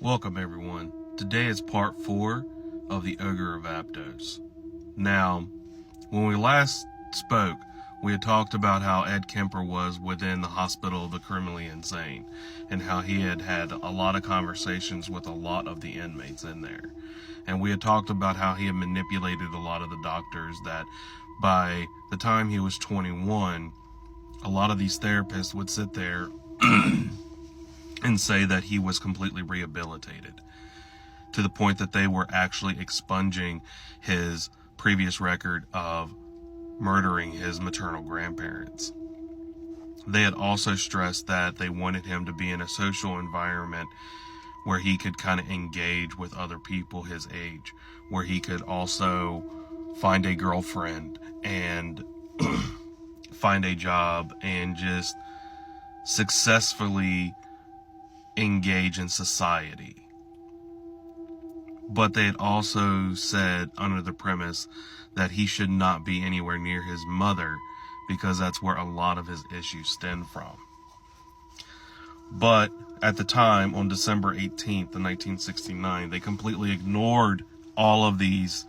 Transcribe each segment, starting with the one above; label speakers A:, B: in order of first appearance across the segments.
A: Welcome everyone. Today is part 4 of the Ogre of Aptos. Now, when we last spoke, we had talked about how Ed Kemper was within the hospital of the criminally insane, and how he had had a lot of conversations with a lot of the inmates in there. And we had talked about how he had manipulated a lot of the doctors, that by the time he was 21, a lot of these therapists would sit there and say that he was completely rehabilitated, to the point that they were actually expunging his previous record of murdering his maternal grandparents. They had also stressed that they wanted him to be in a social environment where he could kind of engage with other people his age, where he could also find a girlfriend and find a job and just successfully engage in society. But they had also said, under the premise, that he should not be anywhere near his mother, because that's where a lot of his issues stem from. But at the time, on December 18th of 1969, they completely ignored all of these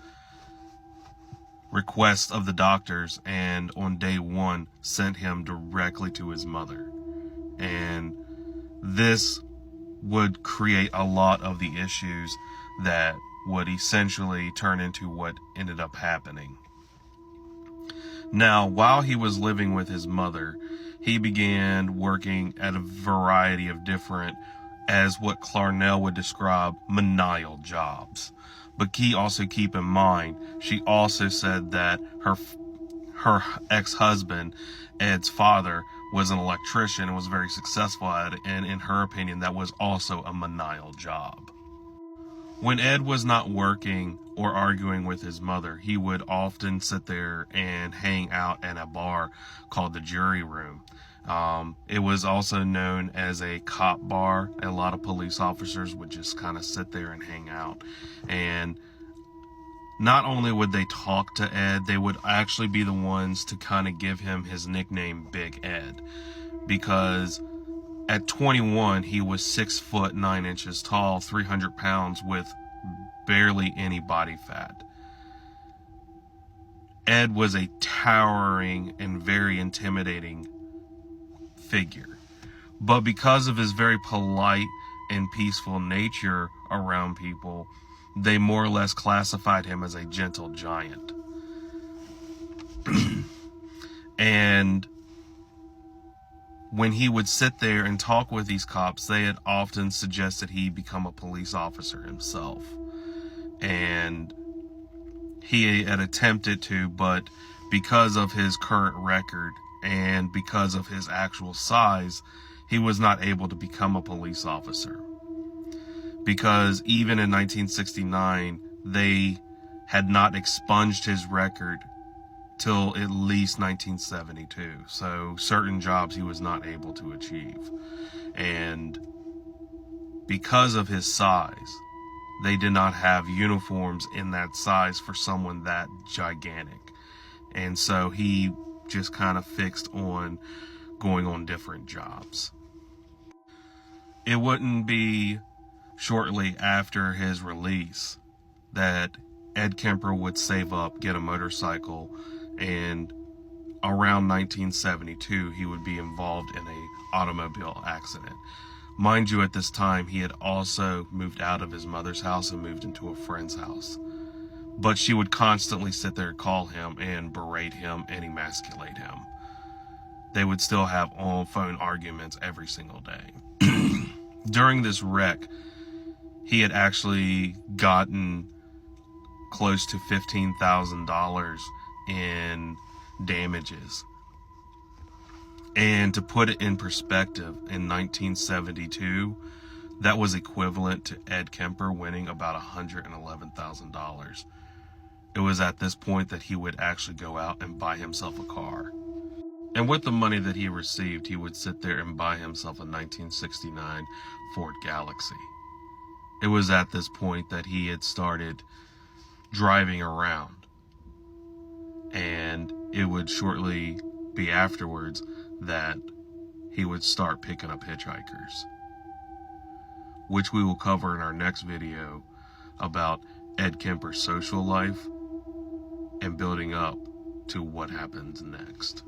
A: requests of the doctors, and on day 1 sent him directly to his mother. And this would create a lot of the issues that would essentially turn into what ended up happening. Now, while he was living with his mother, he began working at a variety of different, as what Clarnell would describe, menial jobs. But also keep in mind, she also said that her ex-husband, Ed's father, was an electrician and was very successful at it, and in her opinion, that was also a menial job. When Ed was not working or arguing with his mother, he would often sit there and hang out at a bar called the Jury Room. It was also known as a cop bar. A lot of police officers would just kind of sit there and hang out. And not only would they talk to Ed, they would actually be the ones to kind of give him his nickname Big Ed. Because at 21, he was 6 foot 9 inches tall, 300 pounds, with barely any body fat. Ed was a towering and very intimidating figure. But because of his very polite and peaceful nature around people, they more or less classified him as a gentle giant. And when he would sit there and talk with these cops, they had often suggested he become a police officer himself. And he had attempted to, but because of his current record and because of his actual size, he was not able to become a police officer. Because even in 1969, they had not expunged his record till at least 1972. So certain jobs he was not able to achieve. And because of his size, they did not have uniforms in that size for someone that gigantic. And so he just kind of fixed on going on different jobs. It wouldn't be shortly after his release that Ed Kemper would save up, get a motorcycle, and around 1972 he would be involved in an automobile accident. Mind you, at this time he had also moved out of his mother's house and moved into a friend's house. But she would constantly sit there and call him and berate him and emasculate him. They would still have on-phone arguments every single day. During this wreck, he had actually gotten close to $15,000 in damages. And to put it in perspective, in 1972, that was equivalent to Ed Kemper winning about $111,000. It was at this point that he would actually go out and buy himself a car. And with the money that he received, he would sit there and buy himself a 1969 Ford Galaxy. It was at this point that he had started driving around. And it would shortly be afterwards that he would start picking up hitchhikers. which we will cover in our next video about Ed Kemper's social life and building up to what happens next.